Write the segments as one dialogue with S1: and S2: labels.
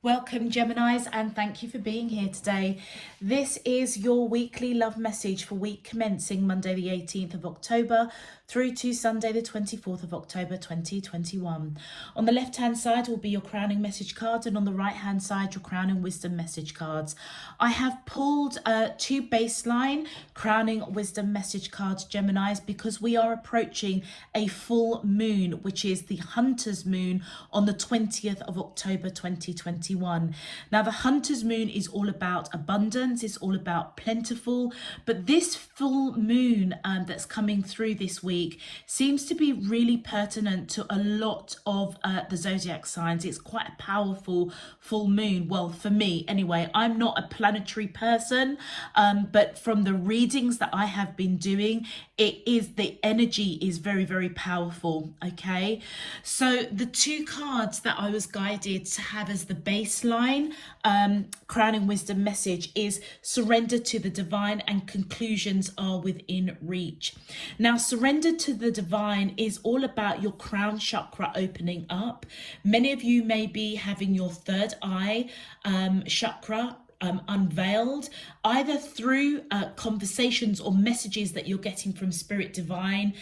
S1: Welcome, Geminis, and thank you for being here today. This is your weekly love message for week commencing Monday the 18th of October through to Sunday the 24th of October 2021. On the left hand side will be your crowning message cards, and on the right hand side your crowning wisdom message cards. I have pulled two baseline crowning wisdom message cards, Geminis, because we are approaching a full moon, which is the Hunter's Moon on the 20th of October 2021. Now, the Hunter's Moon is all about abundance, it's all about plentiful, but this full moon that's coming through this week seems to be really pertinent to a lot of the zodiac signs. It's quite a powerful full moon. Well, for me anyway, I'm not a planetary person, but from the readings that I have been doing, the energy is very, very powerful. Okay, so the two cards that I was guided to have as the baseline crowning wisdom message is surrender to the divine and conclusions are within reach. Now, surrender to the divine is all about your crown chakra opening up. Many of you may be having your third eye chakra unveiled, either through conversations or messages that you're getting from spirit divine,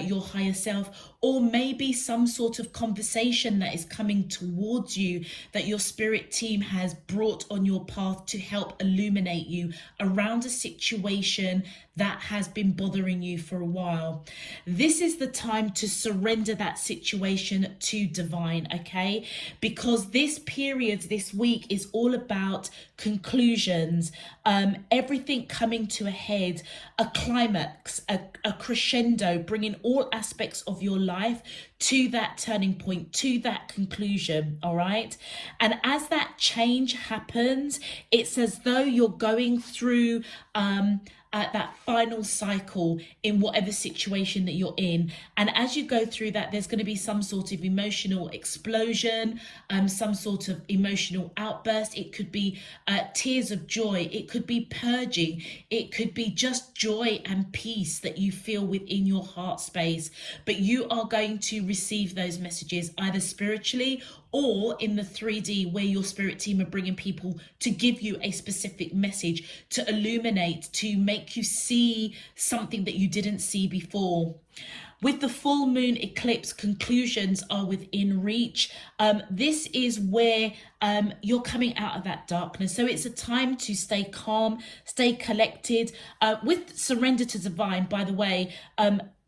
S1: your higher self, or maybe some sort of conversation that is coming towards you that your spirit team has brought on your path to help illuminate you around a situation that has been bothering you for a while. This is the time to surrender that situation to divine, okay? Because this period, this week, is all about conclusions, everything coming to a head, a climax, a crescendo, bringing all aspects of your life to that turning point, to that conclusion, all right? And as that change happens, it's as though you're going through that final cycle in whatever situation that you're in. And as you go through that, there's going to be some sort of emotional explosion, some sort of emotional outburst. It could be tears of joy. It could be purging. It could be just joy and peace that you feel within your heart space. But you are going to receive those messages either spiritually or in the 3D, where your spirit team are bringing people to give you a specific message, to illuminate, to make you see something that you didn't see before. With the full moon eclipse, conclusions are within reach. This is where you're coming out of that darkness. So it's a time to stay calm, stay collected. With surrender to divine, by the way,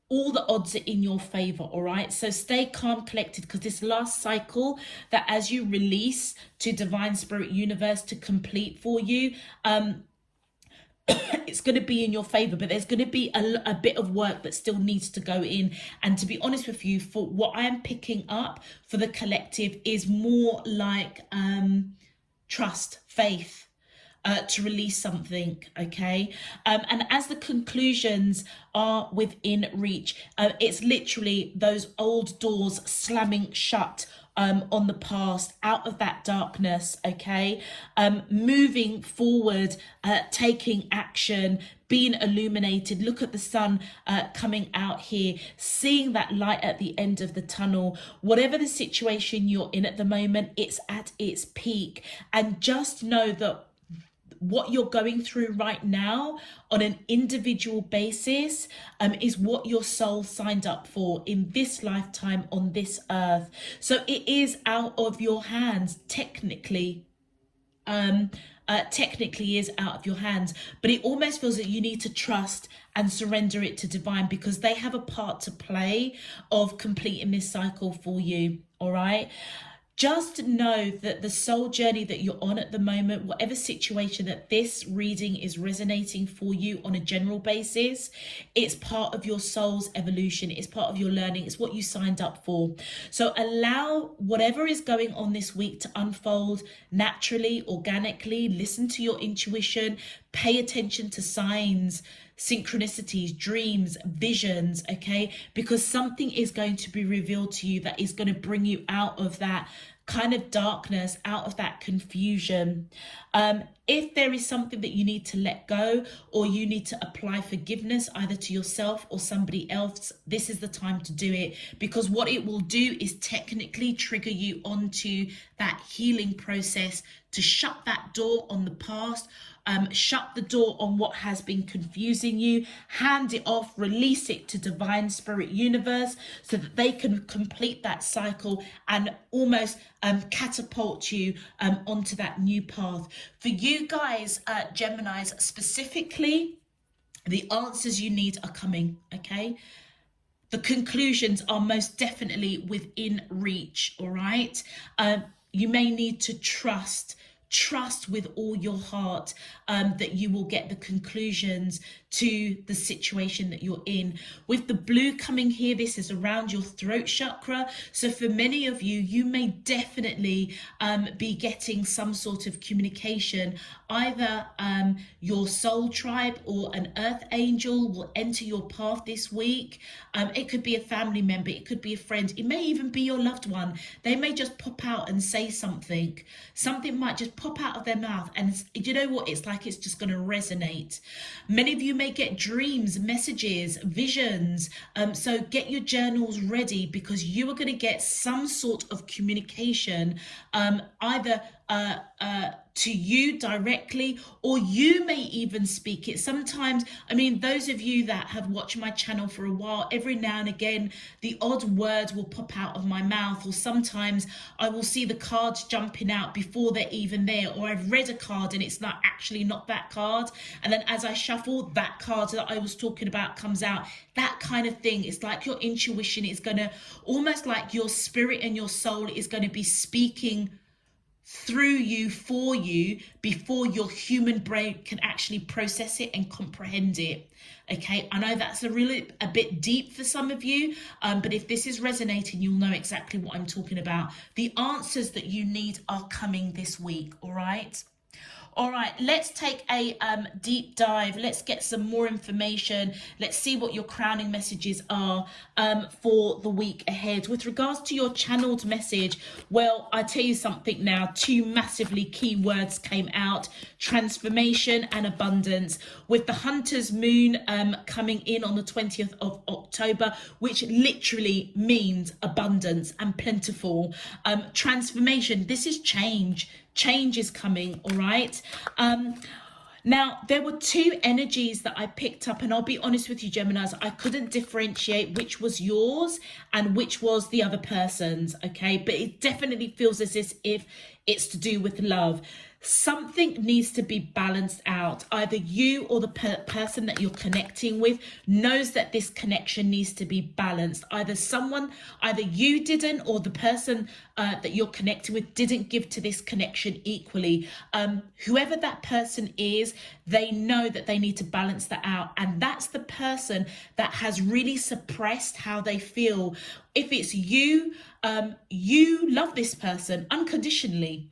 S1: all the odds are in your favor, all right? So stay calm, collected, because this last cycle that as you release to divine spirit universe to complete for you, it's going to be in your favor, but there's going to be a bit of work that still needs to go in. And to be honest with you, for what I am picking up for the collective is more like trust, faith, to release something, okay? And as the conclusions are within reach, it's literally those old doors slamming shut on the past, out of that darkness, okay? Moving forward, taking action, being illuminated. Look at the sun coming out here, seeing that light at the end of the tunnel. Whatever the situation you're in at the moment, it's at its peak. And just know that what you're going through right now on an individual basis is what your soul signed up for in this lifetime on this earth. So it is out of your hands, technically is out of your hands, but it almost feels that you need to trust and surrender it to divine, because they have a part to play of completing this cycle for you, all right? Just know that the soul journey that you're on at the moment, whatever situation that this reading is resonating for you on a general basis, it's part of your soul's evolution. It's part of your learning. It's what you signed up for. So allow whatever is going on this week to unfold naturally, organically. Listen to your intuition. Pay attention to signs, synchronicities, dreams, visions, okay? Because something is going to be revealed to you that is going to bring you out of that kind of darkness, out of that confusion. If there is something that you need to let go, or you need to apply forgiveness either to yourself or somebody else, this is the time to do it, because what it will do is technically trigger you onto that healing process to shut that door on the past, shut the door on what has been confusing you, hand it off, release it to divine spirit universe so that they can complete that cycle and almost catapult you onto that new path. For you guys, Geminis specifically, the answers you need are coming, okay? The conclusions are most definitely within reach, all right? You may need to trust with all your heart that you will get the conclusions to the situation that you're in. With the blue coming here, this is around your throat chakra. So for many of you, you may definitely be getting some sort of communication. Either your soul tribe or an earth angel will enter your path this week. It could be a family member, it could be a friend, it may even be your loved one. They may just pop out and say something. Something might just pop out of their mouth, and you know what, it's like it's just going to resonate. Many of you may get dreams, messages, visions, so get your journals ready, because you are going to get some sort of communication, either to you directly, or you may even speak it. Sometimes, I mean, those of you that have watched my channel for a while, every now and again the odd word will pop out of my mouth, or sometimes I will see the cards jumping out before they're even there, or I've read a card and it's not actually not that card, and then as I shuffle, that card that I was talking about comes out. That kind of thing. It's like your intuition is gonna, almost like your spirit and your soul is going to be speaking through you, for you, before your human brain can actually process it and comprehend it. Okay, I know that's a bit deep for some of you, but if this is resonating, you'll know exactly what I'm talking about. The answers that you need are coming this week. All right. All right, let's take a deep dive. Let's get some more information. Let's see what your crowning messages are for the week ahead. With regards to your channeled message, well, I tell you something now, two massively key words came out: transformation and abundance. With the Hunter's Moon coming in on the 20th of October, which literally means abundance and plentiful. Transformation, this is change. Change is coming, all right? Now, there were two energies that I picked up, and I'll be honest with you, Geminis, I couldn't differentiate which was yours and which was the other person's, okay? But it definitely feels as if it's to do with love. Something needs to be balanced out. Either you or the person that you're connecting with knows that this connection needs to be balanced. Either you didn't, or the person that you're connecting with didn't give to this connection equally. Whoever that person is, they know that they need to balance that out. And that's the person that has really suppressed how they feel. If it's you, you love this person unconditionally,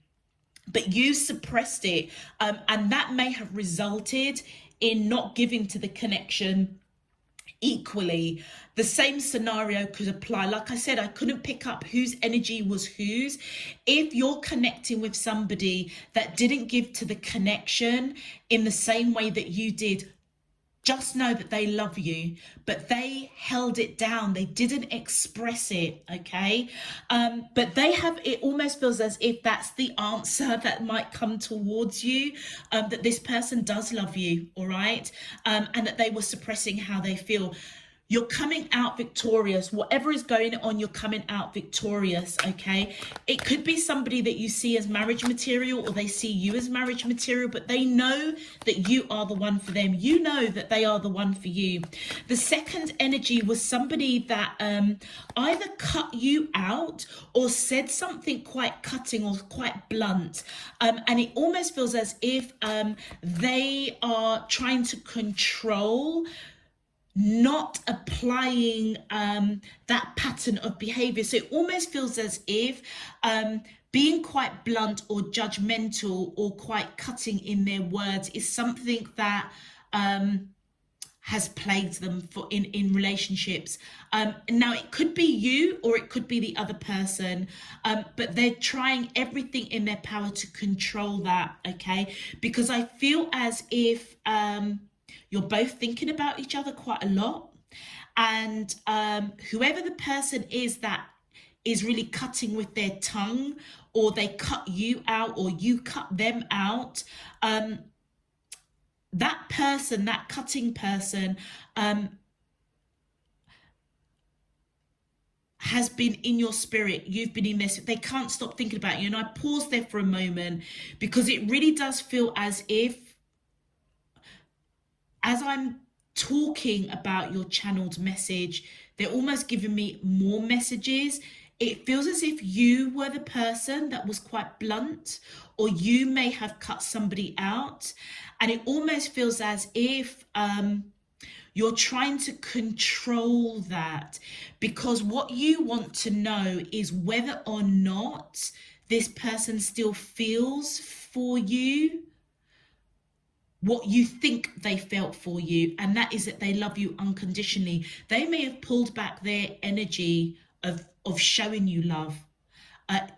S1: but you suppressed it, and that may have resulted in not giving to the connection equally. The same scenario could apply. Like I said, I couldn't pick up whose energy was whose. If you're connecting with somebody that didn't give to the connection in the same way that you did, just know that they love you, but they held it down. They didn't express it, okay? But it almost feels as if that's the answer that might come towards you, that this person does love you, all right? And that they were suppressing how they feel. You're coming out victorious. Whatever is going on, you're coming out victorious, okay? It could be somebody that you see as marriage material, or they see you as marriage material, but they know that you are the one for them. You know that they are the one for you. The second energy was somebody that either cut you out or said something quite cutting or quite blunt. And it almost feels as if they are trying to control, not applying that pattern of behavior. So it almost feels as if being quite blunt or judgmental or quite cutting in their words is something that has plagued them in relationships. Now it could be you or it could be the other person, but they're trying everything in their power to control that, okay? Because I feel as if you're both thinking about each other quite a lot, and whoever the person is that is really cutting with their tongue, or they cut you out or you cut them out, that person, that cutting person, has been in your spirit. You've been in this. They can't stop thinking about you. And I paused there for a moment because it really does feel as if, as I'm talking about your channeled message, they're almost giving me more messages. It feels as if you were the person that was quite blunt, or you may have cut somebody out. And it almost feels as if you're trying to control that, because what you want to know is whether or not this person still feels for you what you think they felt for you, and that is that they love you unconditionally. They may have pulled back their energy of showing you love.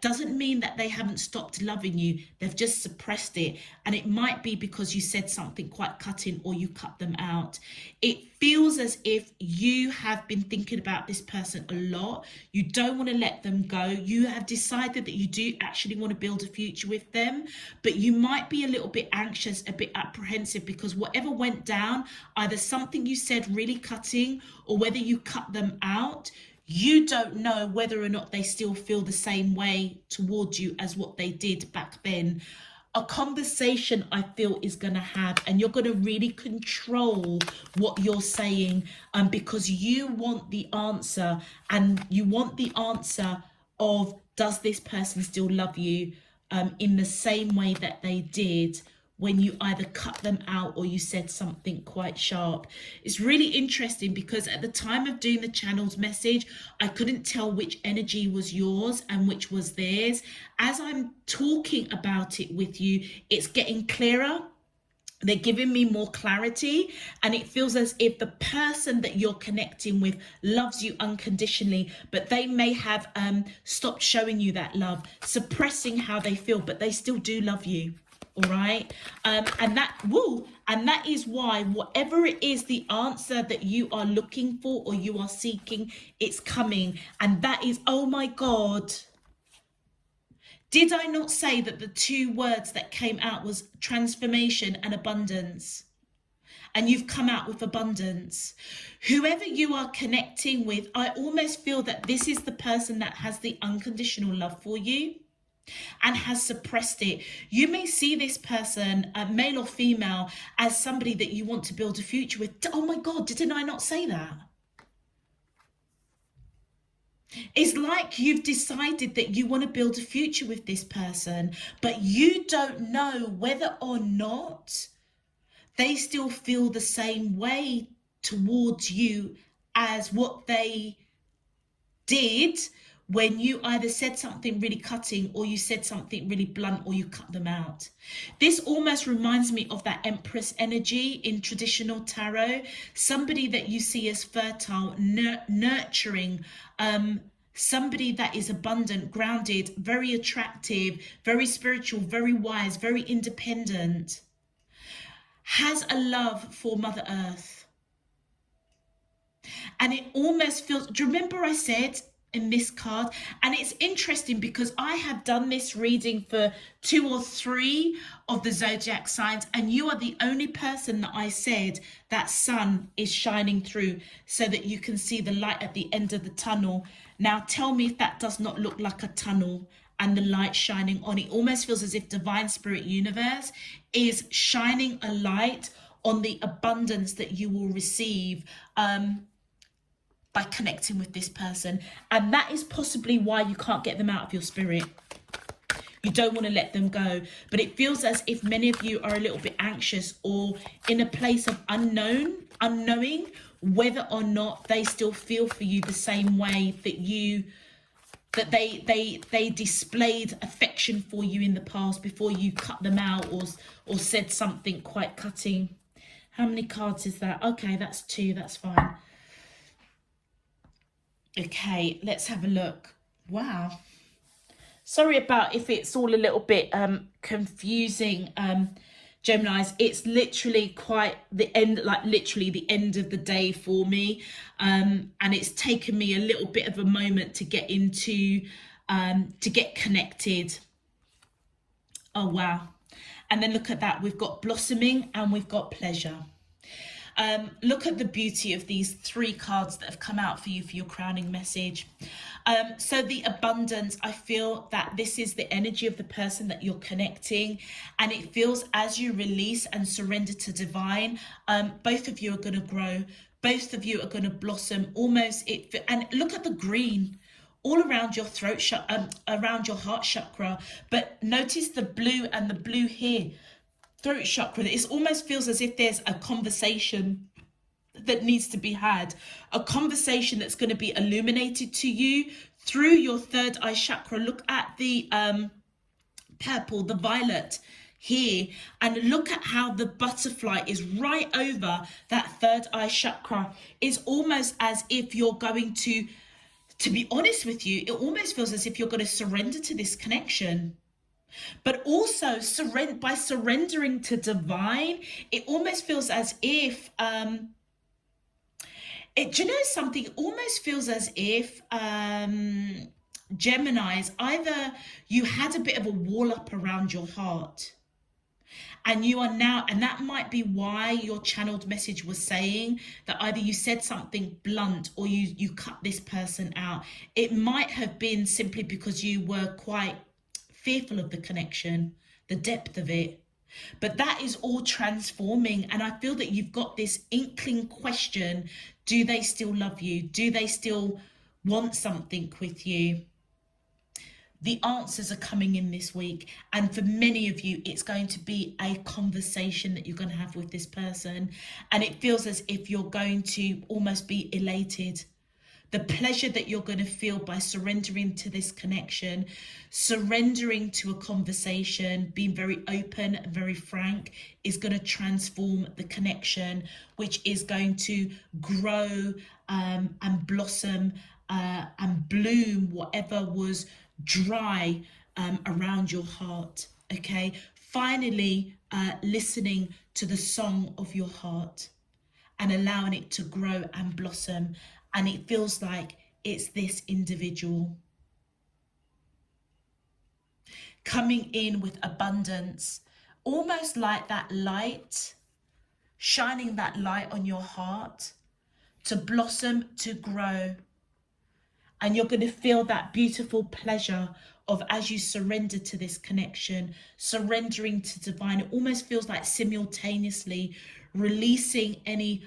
S1: Doesn't mean that they haven't stopped loving you. They've just suppressed it. And it might be because you said something quite cutting or you cut them out. It feels as if you have been thinking about this person a lot. You don't want to let them go. You have decided that you do actually want to build a future with them, but you might be a little bit anxious, a bit apprehensive, because whatever went down, either something you said really cutting or whether you cut them out, you don't know whether or not they still feel the same way towards you as what they did back then. A conversation I feel is going to have, and you're going to really control what you're saying, because you want the answer, and you want the answer of, does this person still love you in the same way that they did when you either cut them out or you said something quite sharp. It's really interesting because at the time of doing the channeled message, I couldn't tell which energy was yours and which was theirs. As I'm talking about it with you, it's getting clearer. They're giving me more clarity, and it feels as if the person that you're connecting with loves you unconditionally, but they may have stopped showing you that love, suppressing how they feel, but they still do love you. All right, and that is why whatever it is, the answer that you are looking for or you are seeking, it's coming. And that is, oh my God, did I not say that the two words that came out was transformation and abundance? And you've come out with abundance. Whoever you are connecting with, I almost feel that this is the person that has the unconditional love for you and has suppressed it. You may see this person, male or female, as somebody that you want to build a future with. Oh my God, didn't I not say that? It's like you've decided that you want to build a future with this person, but you don't know whether or not they still feel the same way towards you as what they did when you either said something really cutting or you said something really blunt or you cut them out. This almost reminds me of that Empress energy in traditional tarot. Somebody that you see as fertile, nurturing, somebody that is abundant, grounded, very attractive, very spiritual, very wise, very independent, has a love for Mother Earth. And it almost feels, do you remember I said in this card, and it's interesting because I have done this reading for 2 or 3 of the zodiac signs, and you are the only person that I said that sun is shining through so that you can see the light at the end of the tunnel. Now tell me if that does not look like a tunnel and the light shining on. It almost feels as if Divine Spirit Universe is shining a light on the abundance that you will receive by connecting with this person. And that is possibly why you can't get them out of your spirit. You don't want to let them go, but it feels as if many of you are a little bit anxious or in a place of unknowing whether or not they still feel for you the same way that you that they displayed affection for you in the past before you cut them out or said something quite cutting. How many cards is that? Okay, that's 2. That's fine. Okay, let's have a look. Wow. Sorry about if it's all a little bit confusing, Geminis. It's literally quite the end, like literally the end of the day for me. And it's taken me a little bit of a moment to get into, to get connected. Oh, wow. And then look at that. We've got blossoming and we've got pleasure. Look at the beauty of these 3 cards that have come out for you for your crowning message. So the abundance, I feel that this is the energy of the person that you're connecting, and it feels as you release and surrender to divine, both of you are going to grow, both of you are going to blossom almost. And look at the green all around your throat, around your heart chakra, but notice the blue and the blue here. Throat chakra, it almost feels as if there's a conversation that needs to be had, a conversation that's going to be illuminated to you through your third eye chakra. Look at the purple, the violet here, and look at how the butterfly is right over that third eye chakra. It's almost as if you're going to be honest with you, it almost feels as if you're going to surrender to this connection. But also by surrendering to divine, it almost feels as if do you know something? It almost feels as if Geminis, either you had a bit of a wall up around your heart, and you are now, and that might be why your channeled message was saying that either you said something blunt or you cut this person out. It might have been simply because you were quite fearful of the connection, the depth of it. But that is all transforming, and I feel that you've got this inkling question: do they still love you? Do they still want something with you? The answers are coming in this week, and for many of you it's going to be a conversation that you're going to have with this person, and it feels as if you're going to almost be elated. The pleasure that you're going to feel by surrendering to this connection, surrendering to a conversation, being very open and very frank, is going to transform the connection, which is going to grow and blossom and bloom whatever was dry around your heart. Okay, finally listening to the song of your heart and allowing it to grow and blossom. And it feels like it's this individual coming in with abundance, almost like that light, shining that light on your heart to blossom, to grow. And you're going to feel that beautiful pleasure of, as you surrender to this connection, surrendering to divine. It almost feels like simultaneously releasing any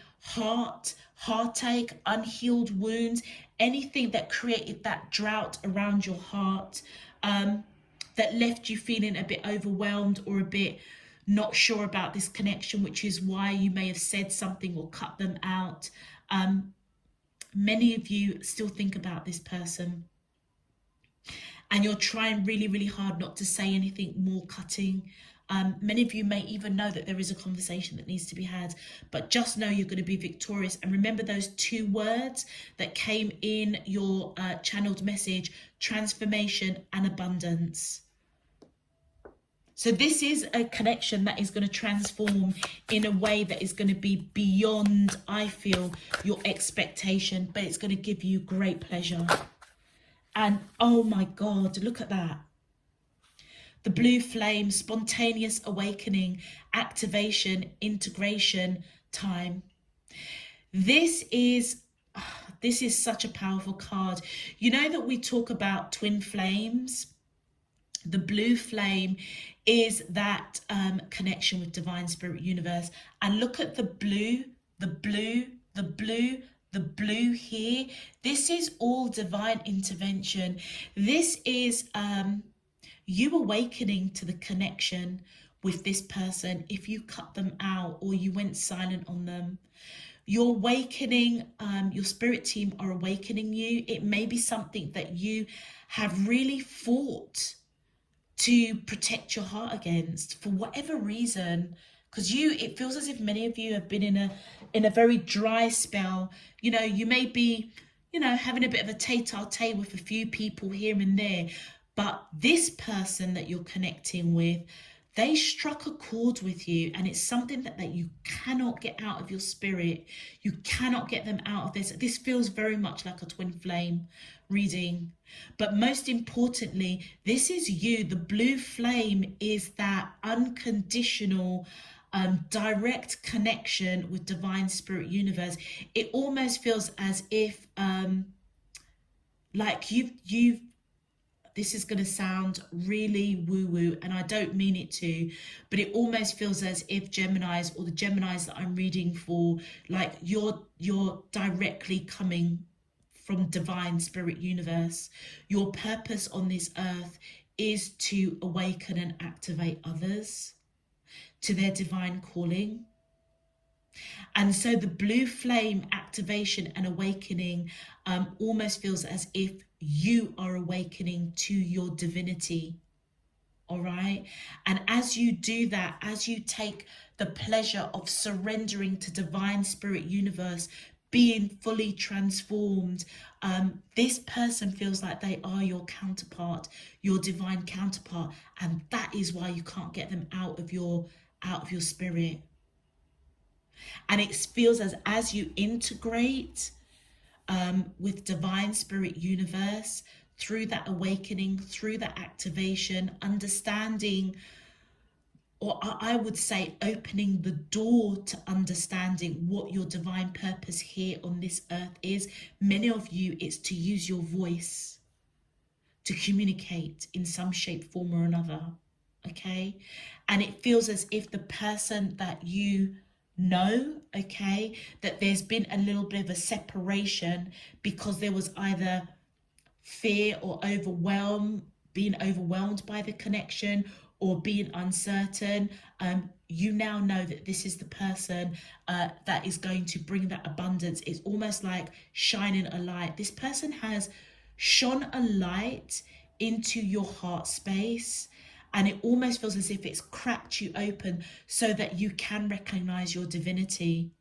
S1: heartache, unhealed wounds, anything that created that drought around your heart, that left you feeling a bit overwhelmed or a bit not sure about this connection, which is why you may have said something or cut them out. Many of you still think about this person, and you're trying really, really hard not to say anything more cutting. Many of you may even know that there is a conversation that needs to be had, but just know you're going to be victorious. And remember those 2 words that came in your channeled message: transformation and abundance. So this is a connection that is going to transform in a way that is going to be beyond, I feel, your expectation, but it's going to give you great pleasure. And oh my God, look at that. The blue flame, spontaneous awakening, activation, integration time. This is such a powerful card. You know that we talk about twin flames? The blue flame is that connection with divine spirit universe. And look at the blue, the blue, the blue, the blue here. This is all divine intervention. This is you awakening to the connection with this person if you cut them out or you went silent on them. You're awakening, your spirit team are awakening you. It may be something that you have really fought to protect your heart against for whatever reason, because it feels as if many of you have been in a very dry spell. You know, you may be, you know, having a bit of a tete-a-tete with a few people here and there, but this person that you're connecting with, they struck a chord with you, and it's something that you cannot get out of your spirit. You cannot get them out of this. This feels very much like a twin flame reading. But most importantly, this is you. The blue flame is that unconditional, direct connection with divine spirit universe. It almost feels as if like you've this is going to sound really woo-woo, and I don't mean it to, but it almost feels as if Geminis, or the Geminis that I'm reading for, like you're directly coming from divine spirit universe. Your purpose on this earth is to awaken and activate others to their divine calling. And so the blue flame activation and awakening almost feels as if you are awakening to your divinity. All right. And as you do that, as you take the pleasure of surrendering to divine spirit universe, being fully transformed, this person feels like they are your counterpart, your divine counterpart. And that is why you can't get them out of your spirit. And it feels as you integrate with divine spirit universe, through that awakening, through that activation, understanding, or I would say opening the door to understanding what your divine purpose here on this earth is. Many of you, it's to use your voice to communicate in some shape, form or another. Okay. And it feels as if the person that you know, okay, that there's been a little bit of a separation because there was either fear or being overwhelmed by the connection, or being uncertain. You now know that this is the person that is going to bring that abundance. It's almost like shining a light. This person has shone a light into your heart space, and it almost feels as if it's cracked you open so that you can recognize your divinity.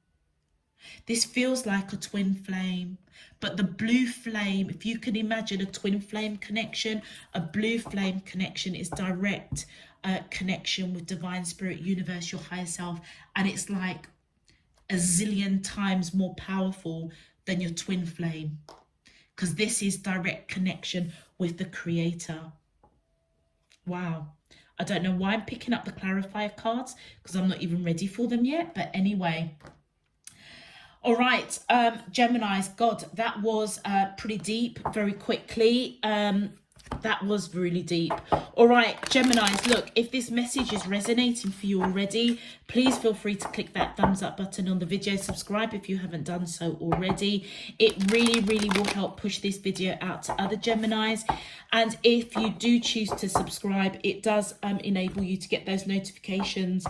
S1: This feels like a twin flame, but the blue flame, if you can imagine a twin flame connection, a blue flame connection is direct connection with divine spirit universe, your higher self, and it's like a zillion times more powerful than your twin flame, because this is direct connection with the creator. Wow. I don't know why I'm picking up the clarifier cards, because I'm not even ready for them yet. But anyway. All right, Geminis, God, that was pretty deep very quickly. That was really deep. All right, Geminis, look, if this message is resonating for you already, please feel free to click that thumbs up button on the video. Subscribe if you haven't done so already. It really, really will help push this video out to other Geminis. And if you do choose to subscribe, it does enable you to get those notifications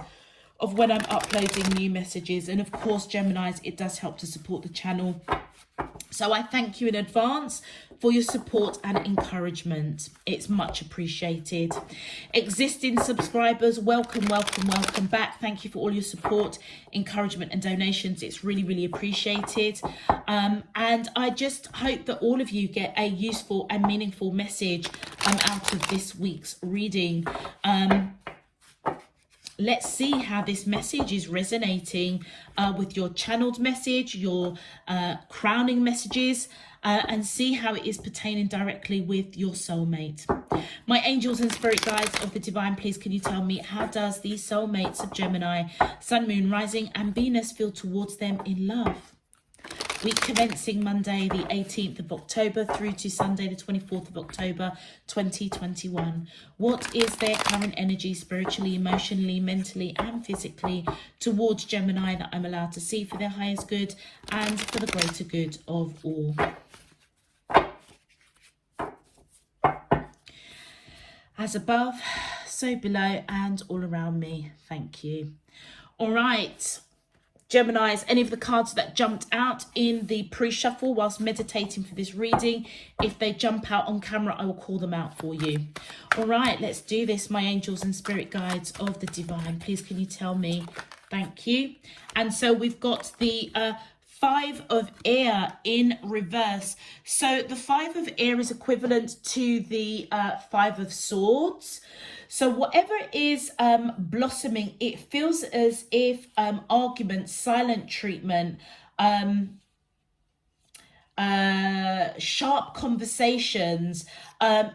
S1: of when I'm uploading new messages. And of course, Geminis, it does help to support the channel. So I thank you in advance for your support and encouragement. It's much appreciated. Existing subscribers, welcome, welcome, welcome back. Thank you for all your support, encouragement and donations. It's really, really appreciated. And I just hope that all of you get a useful and meaningful message out of this week's reading. Let's see how this message is resonating with your channeled message, your crowning messages, and see how it is pertaining directly with your soulmate. My angels and spirit guides of the divine, please can you tell me, how does the soulmates of Gemini, Sun, Moon, Rising and Venus feel towards them in love? Week commencing Monday the 18th of October through to Sunday the 24th of October 2021. What is their current energy spiritually, emotionally, mentally and physically towards Gemini that I'm allowed to see for their highest good and for the greater good of all? As above, so below and all around me. Thank you. All right. Geminis, any of the cards that jumped out in the pre-shuffle whilst meditating for this reading, if they jump out on camera, I will call them out for you. All right, let's do this, my angels and spirit guides of the divine. Please, can you tell me? Thank you. And so we've got the Five of Air in reverse. So the Five of Air is equivalent to the Five of Swords. So whatever is blossoming, it feels as if arguments, silent treatment, sharp conversations,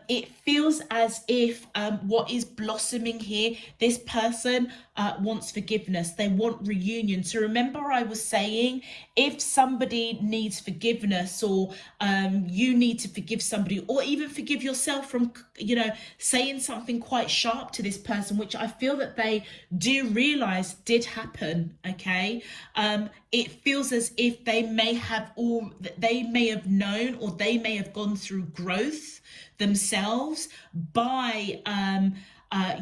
S1: it feels as if what is blossoming here, this person wants forgiveness, they want reunion. So remember, I was saying, if somebody needs forgiveness, or you need to forgive somebody, or even forgive yourself from, you know, saying something quite sharp to this person, which I feel that they do realize did happen, okay, it feels as if they may have known, or they may have gone through growth themselves by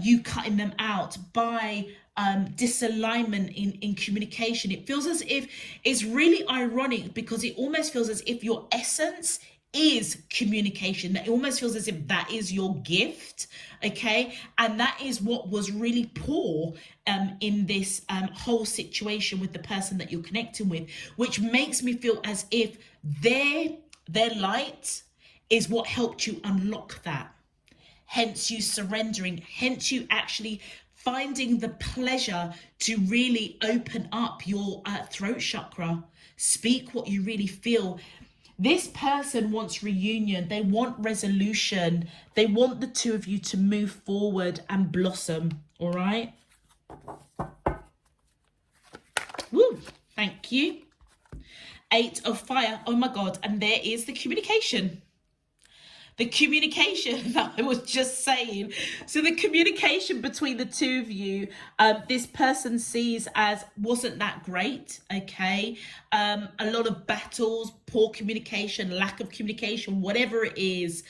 S1: you cutting them out, by disalignment in communication. It feels as if, it's really ironic, because it almost feels as if your essence is communication. That it almost feels as if that is your gift, okay, and that is what was really poor in this whole situation with the person that you're connecting with, which makes me feel as if their light is what helped you unlock that, hence you surrendering, hence you actually finding the pleasure to really open up your throat chakra, speak what you really feel. This person wants reunion, they want resolution, they want the two of you to move forward and blossom, all right? Woo, thank you. Eight of Fire, oh my God, and there is the communication. The communication that I was just saying. So the communication between the two of you, this person sees as wasn't that great, okay? A lot of battles, poor communication, lack of communication, whatever it is.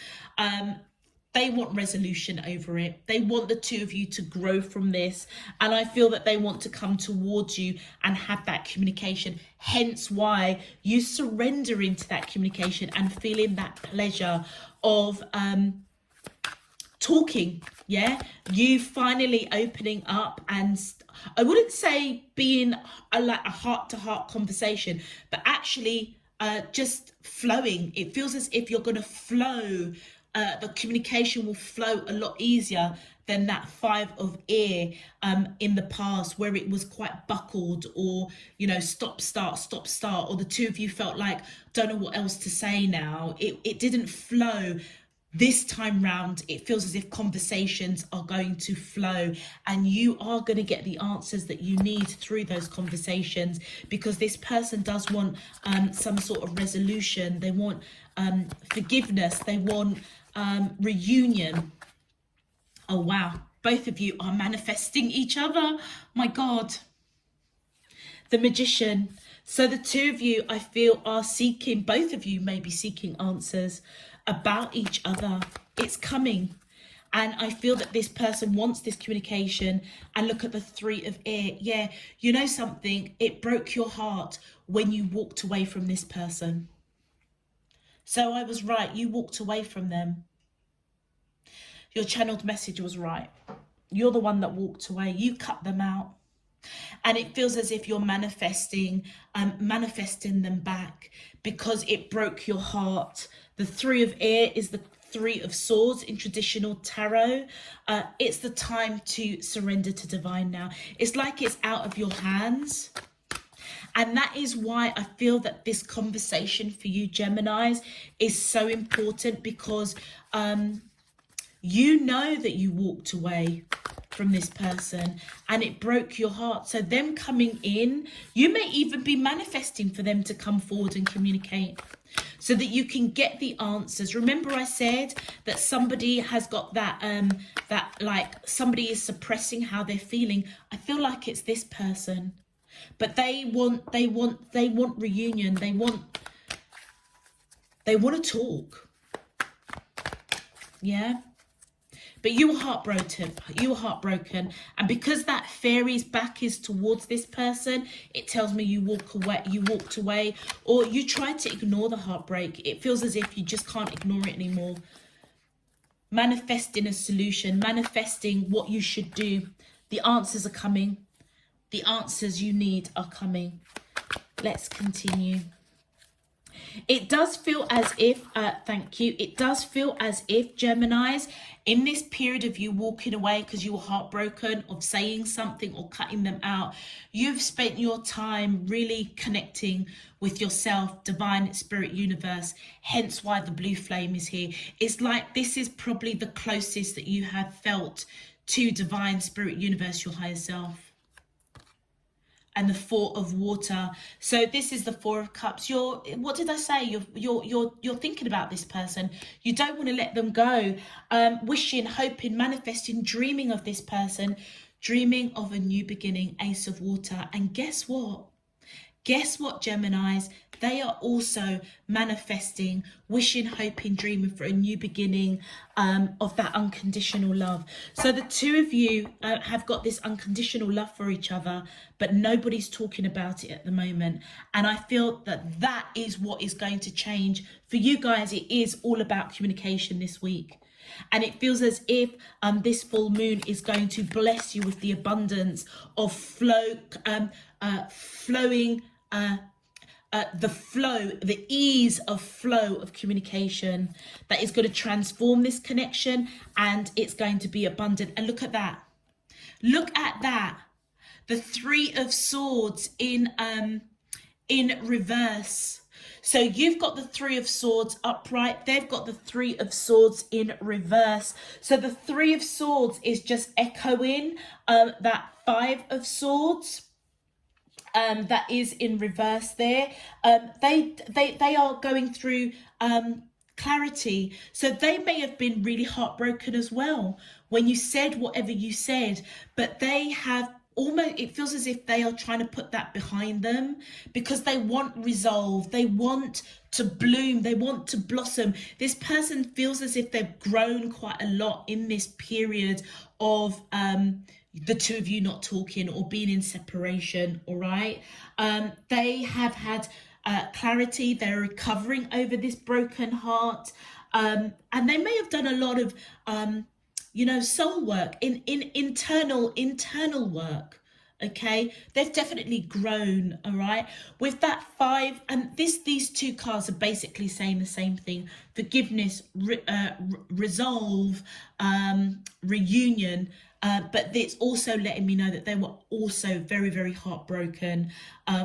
S1: They want resolution over it. They want the two of you to grow from this. And I feel that they want to come towards you and have that communication. Hence why you surrender into that communication and feeling that pleasure of talking. Yeah, you finally opening up, and I wouldn't say being like a heart-to-heart conversation, but actually just flowing. It feels as if you're going to flow. The communication will flow a lot easier than that Five of Air in the past, where it was quite buckled, or, you know, stop, start, or the two of you felt like, don't know what else to say now. It didn't flow. This time round, it feels as if conversations are going to flow, and you are going to get the answers that you need through those conversations, because this person does want some sort of resolution. They want forgiveness. They want reunion. Oh, wow. Both of you are manifesting each other. My God. The Magician. So the two of you, I feel, are seeking, both of you may be seeking answers about each other. It's coming. And I feel that this person wants this communication. And look at the Three of Air. Yeah, you know something? It broke your heart when you walked away from this person. So I was right. You walked away from them. Your channeled message was right. You're the one that walked away. You cut them out. And it feels as if you're manifesting them back, because it broke your heart. The Three of Air is the Three of Swords in traditional tarot. It's the time to surrender to divine now. It's like it's out of your hands. And that is why I feel that this conversation for you, Geminis, is so important, because you know that you walked away from this person and it broke your heart. So them coming in, you may even be manifesting for them to come forward and communicate, so that you can get the answers. Remember I said that somebody has got that that like somebody is suppressing how they're feeling. I feel like it's this person, but they want reunion. They want to talk. Yeah, But you were heartbroken. You were heartbroken. And because that fairy's back is towards this person, it tells me you walked away, or you tried to ignore the heartbreak. It feels as if you just can't ignore it anymore. Manifesting a solution, manifesting what you should do. The answers are coming. The answers you need are coming. Let's continue. It does feel as if, thank you, it does feel as if, Geminis, in this period of you walking away because you were heartbroken, of saying something or cutting them out, you've spent your time really connecting with yourself, divine, spirit, universe, hence why the blue flame is here. It's like this is probably the closest that you have felt to divine, spirit, universe, your higher self. And the Four of Water. So this is the Four of Cups. What did I say? You're thinking about this person. You don't want to let them go. Wishing, hoping, manifesting, dreaming of this person, dreaming of a new beginning. Ace of Water. And guess what? Guess what, Geminis? They are also manifesting, wishing, hoping, dreaming for a new beginning of that unconditional love. So the two of you have got this unconditional love for each other, but nobody's talking about it at the moment. And I feel that that is what is going to change. For you guys, it is all about communication this week. And it feels as if this full moon is going to bless you with the abundance of the ease of flow of communication that is going to transform this connection, and it's going to be abundant. And look at that. Look at that. The Three of Swords in reverse. So you've got the Three of Swords upright. They've got the Three of Swords in reverse. So the Three of Swords is just echoing that Five of Swords. That is in reverse there. They are going through clarity. So they may have been really heartbroken as well when you said whatever you said, but they have almost, it feels as if they are trying to put that behind them because they want resolve. They want to bloom. They want to blossom. This person feels as if they've grown quite a lot in this period of the two of you not talking or being in separation. All right. They have had clarity. They're recovering over this broken heart. And they may have done a lot of soul work, in internal work. Okay, they've definitely grown. All right, with that Five, and these two cards are basically saying the same thing: forgiveness, resolve, reunion. But it's also letting me know that they were also very, very heartbroken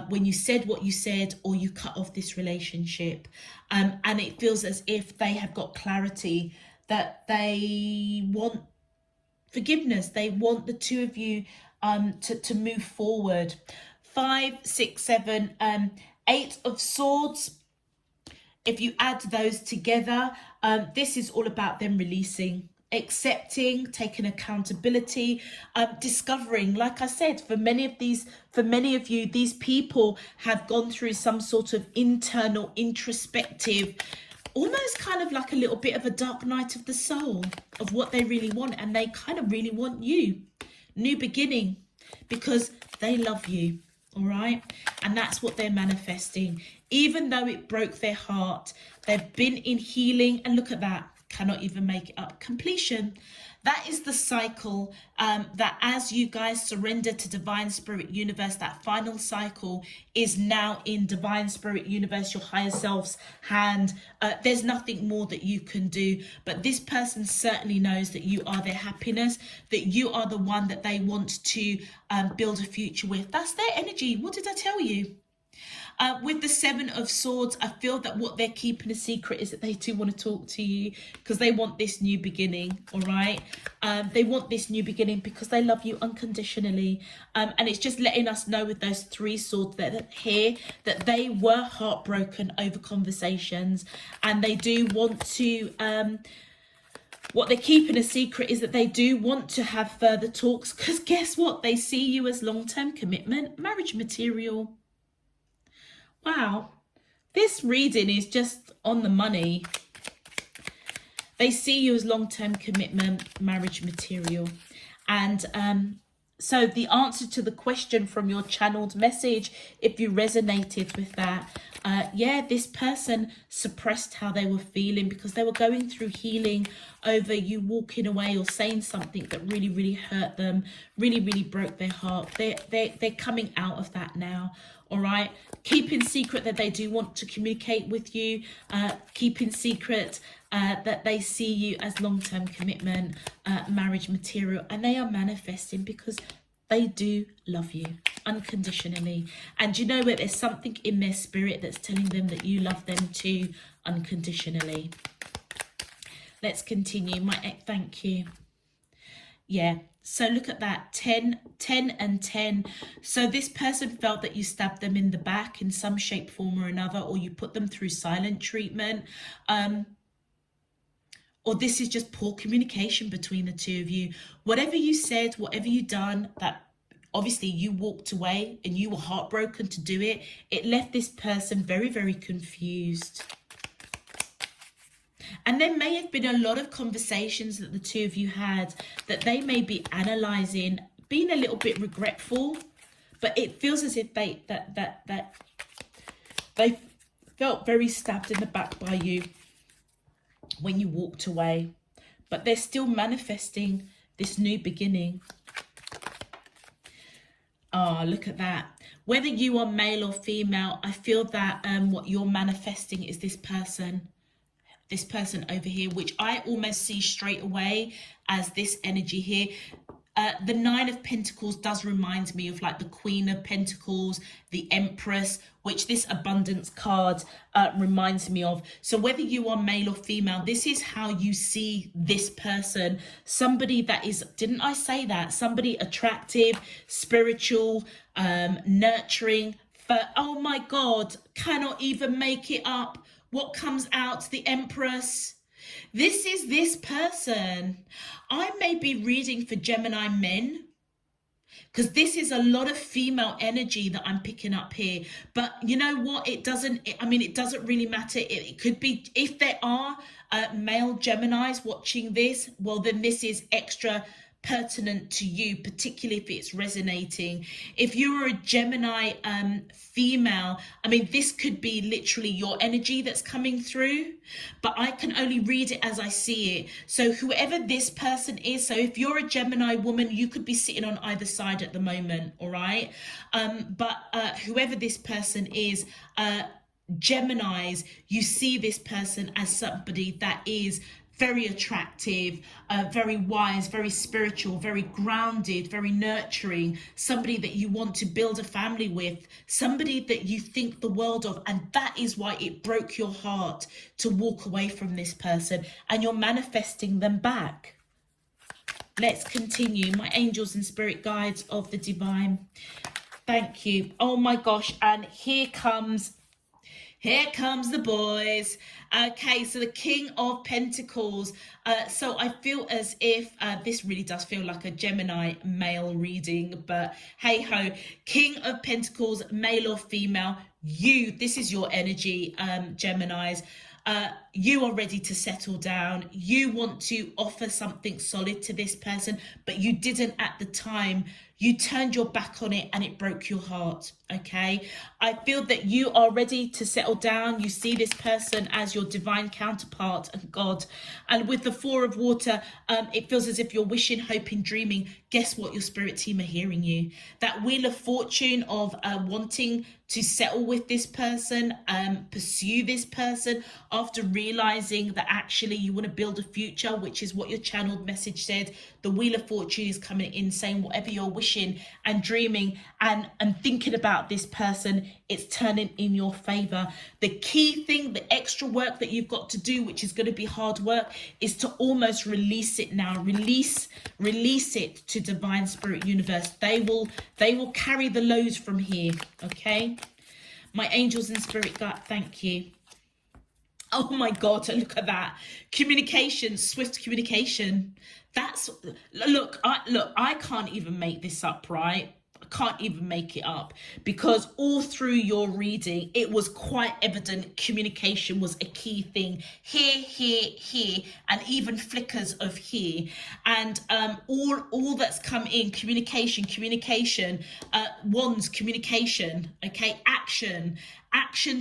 S1: when you said what you said or you cut off this relationship. And it feels as if they have got clarity that they want forgiveness. They want the two of you to move forward. 5, 6, 7, 8 of Swords. If you add those together, this is all about them releasing, accepting, taking accountability, discovering. Like I said, for many of you, these people have gone through some sort of internal, introspective, almost kind of like a little bit of a dark night of the soul of what they really want. And they kind of really want you. New beginning, because they love you. All right. And that's what they're manifesting. Even though it broke their heart, they've been in healing. And look at that. Cannot even make it up. Completion. That is the cycle that as you guys surrender to divine spirit universe, that final cycle is now in divine spirit universe, your higher self's hand. There's nothing more that you can do, but this person certainly knows that you are their happiness, that you are the one that they want to build a future with. That's their energy. What did I tell you? With the 7 of Swords, I feel that what they're keeping a secret is that they do want to talk to you because they want this new beginning, all right? They want this new beginning because they love you unconditionally. And it's just letting us know with those 3 swords that here that they were heartbroken over conversations, and they do want to... what they're keeping a secret is that they do want to have further talks because guess what? They see you as long-term commitment, marriage material. Wow, this reading is just on the money. They see you as long-term commitment, marriage material. And so the answer to the question from your channeled message, if you resonated with that, yeah, this person suppressed how they were feeling because they were going through healing over you walking away or saying something that really, really hurt them, really, really broke their heart. They're coming out of that now. All right. Keep in secret that they do want to communicate with you. Keep in secret that they see you as long-term commitment, marriage material, and they are manifesting because they do love you unconditionally. And you know what? There's something in their spirit that's telling them that you love them too unconditionally. Let's continue. Thank you. Yeah. So look at that, 10, 10 and 10. So this person felt that you stabbed them in the back in some shape, form or another, or you put them through silent treatment. Or this is just poor communication between the two of you. Whatever you said, whatever you done, that obviously you walked away and you were heartbroken to do it. It left this person very, very confused. And there may have been a lot of conversations that the two of you had that they may be analysing, being a little bit regretful, but it feels as if they felt very stabbed in the back by you when you walked away. But they're still manifesting this new beginning. Oh, look at that. Whether you are male or female, I feel that what you're manifesting is this person over here, which I almost see straight away as this energy here. The Nine of Pentacles does remind me of like the Queen of Pentacles, the Empress, which this abundance card reminds me of. So whether you are male or female, this is how you see this person. Somebody that is, didn't I say that? Somebody attractive, spiritual, nurturing. Oh my God, cannot even make it up. What comes out? The Empress. This is this person. I may be reading for Gemini men because this is a lot of female energy that I'm picking up here. But you know what? It doesn't really matter. It could be, if there are male Geminis watching this, well, then this is extra pertinent to you, particularly if it's resonating. If you're a Gemini female, I mean, this could be literally your energy that's coming through, but I can only read it as I see it. So whoever this person is, so if you're a Gemini woman, you could be sitting on either side at the moment, all right? But whoever this person is, Geminis, you see this person as somebody that is very attractive, very wise, very spiritual, very grounded, very nurturing, somebody that you want to build a family with, somebody that you think the world of. And that is why it broke your heart to walk away from this person, and you're manifesting them back. Let's continue. My angels and spirit guides of the divine. Thank you. Oh my gosh. And here comes the boys. Okay, so the King of Pentacles. So I feel as if this really does feel like a Gemini male reading, but hey ho. King of Pentacles, male or female, this is your energy, Geminis. You are ready to settle down. You want to offer something solid to this person, but you didn't at the time. You turned your back on it and it broke your heart, okay? I feel that you are ready to settle down. You see this person as your divine counterpart and God. And with the Four of Water, it feels as if you're wishing, hoping, dreaming. Guess what? Your spirit team are hearing you. That Wheel of Fortune of wanting to settle with this person, pursue this person after realizing that actually you want to build a future, which is what your channeled message said. The Wheel of Fortune is coming in saying whatever you're wishing and dreaming and thinking about this person, it's turning in your favor. The key thing, the extra work that you've got to do, which is going to be hard work, is to almost release it now. Release it to divine spirit universe. They will carry the load from here, okay? My angels and spirit guide, thank you. Oh my God, look at that. Communication, swift communication. Look, I can't even make this up, right? I can't even make it up, because all through your reading, it was quite evident communication was a key thing. Here, and even flickers of here. And all that's come in, communication, wands, communication, okay, action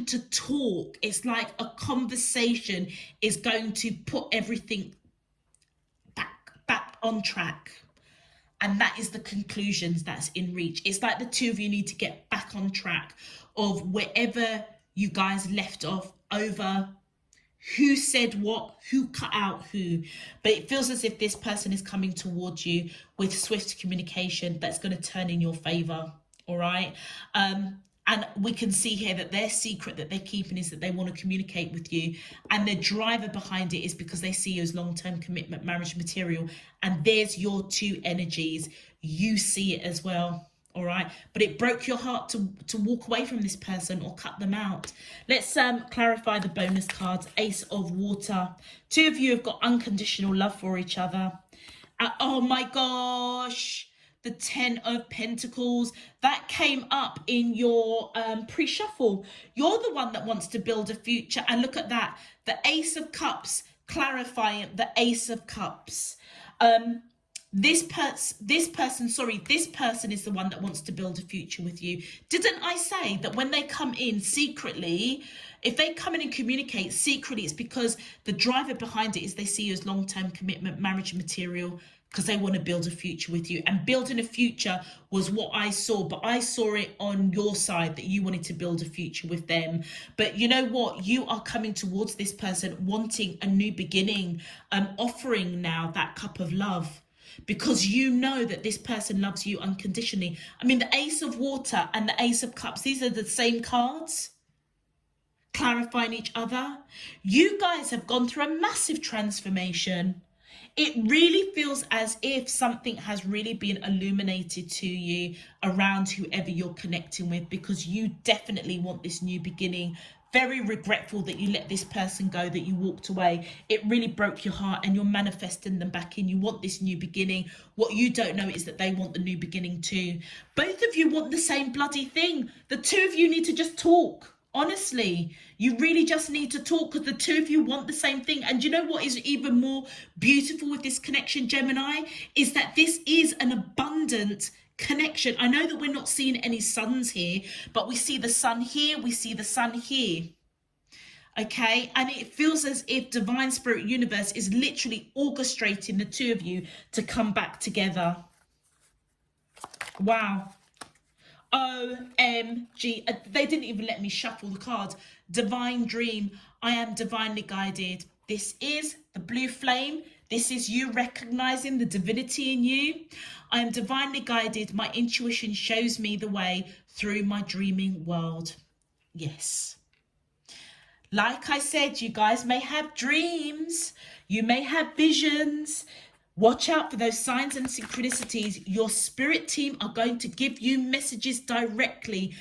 S1: to talk. It's like a conversation is going to put everything back on track. And that is the conclusions that's in reach. It's like the two of you need to get back on track of wherever you guys left off over who said what, who cut out who. But it feels as if this person is coming towards you with swift communication that's going to turn in your favor. All right. And we can see here that their secret that they're keeping is that they want to communicate with you. And the driver behind it is because they see you as long-term commitment, marriage material. And there's your two energies. You see it as well. All right. But it broke your heart to walk away from this person or cut them out. Let's clarify the bonus cards. Ace of Water. Two of you have got unconditional love for each other. Oh my gosh. The 10 of Pentacles, that came up in your pre-shuffle. You're the one that wants to build a future. And look at that. The Ace of Cups, clarifying the Ace of Cups. This person is the one that wants to build a future with you. Didn't I say that when they come in secretly, if they come in and communicate secretly, it's because the driver behind it is they see you as long-term commitment, marriage material, because they want to build a future with you. And building a future was what I saw, but I saw it on your side that you wanted to build a future with them. But you know what? You are coming towards this person wanting a new beginning, offering now that cup of love, because you know that this person loves you unconditionally. I mean, the Ace of Water and the Ace of Cups, these are the same cards, clarifying each other. You guys have gone through a massive transformation. It really feels as if something has really been illuminated to you around whoever you're connecting with, because you definitely want this new beginning. Very regretful that you let this person go, that you walked away. It really broke your heart and you're manifesting them back in. You want this new beginning. What you don't know is that they want the new beginning too. Both of you want the same bloody thing. The two of you need to just talk. Honestly, you really just need to talk, because the two of you want the same thing. And you know what is even more beautiful with this connection, Gemini, is that this is an abundant connection. I know that we're not seeing any suns here, but we see the sun here, we see the sun here. Okay, and it feels as if Divine Spirit Universe is literally orchestrating the two of you to come back together. Wow. OMG. They didn't even let me shuffle the cards. Divine Dream. I am divinely guided. This is the blue flame. This is you recognizing the divinity in you. I am divinely guided. My intuition shows me the way through my dreaming world. Yes. Like I said, you guys may have dreams. You may have visions. Watch out for those signs and synchronicities. Your spirit team are going to give you messages directly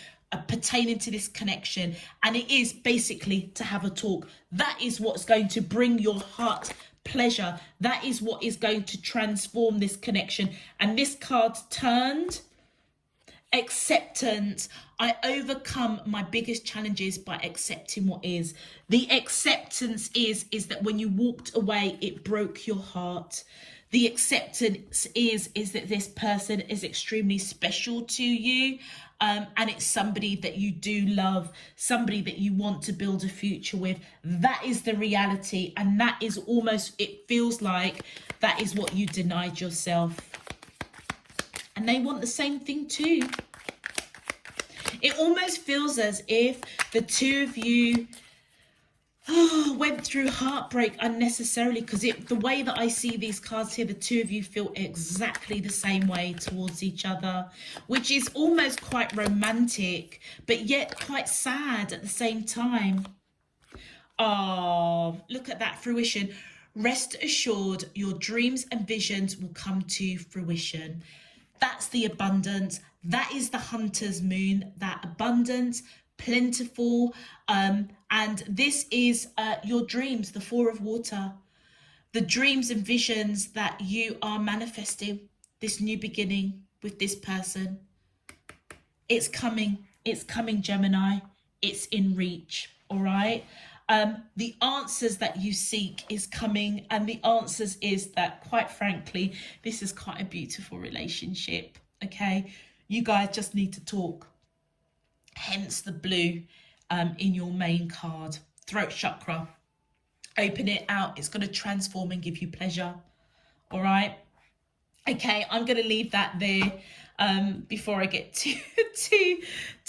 S1: pertaining to this connection. And it is basically to have a talk. That is what's going to bring your heart pleasure. That is what is going to transform this connection. And this card turned acceptance. I overcome my biggest challenges by accepting what is. The acceptance is that when you walked away, it broke your heart. The acceptance is that this person is extremely special to you, and it's somebody that you do love, somebody that you want to build a future with. That is the reality, and that is almost, it feels like that is what you denied yourself. And they want the same thing too. It almost feels as if the two of you went through heartbreak unnecessarily, because the way that I see these cards here, the two of you feel exactly the same way towards each other, which is almost quite romantic, but yet quite sad at the same time. Oh, look at that fruition. Rest assured, your dreams and visions will come to fruition. That's the abundance. That is the hunter's moon, that abundance, plentiful, and this is your dreams, the Four of Water, the dreams and visions that you are manifesting, this new beginning with this person. It's coming, Gemini. It's in reach, all right? The answers that you seek is coming, and the answers is that, quite frankly, this is quite a beautiful relationship, okay? You guys just need to talk. Hence the blue in your main card. Throat chakra. Open it out. It's going to transform and give you pleasure, all right? Okay, I'm going to leave that there before I get too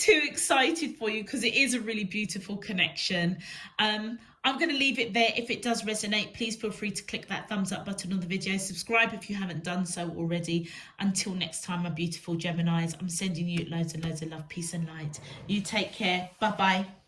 S1: excited for you, because it is a really beautiful connection. I'm going to leave it there. If it does resonate, please feel free to click that thumbs up button on the video. Subscribe if you haven't done so already. Until next time, my beautiful Geminis, I'm sending you loads and loads of love, peace and light. You take care. Bye-bye.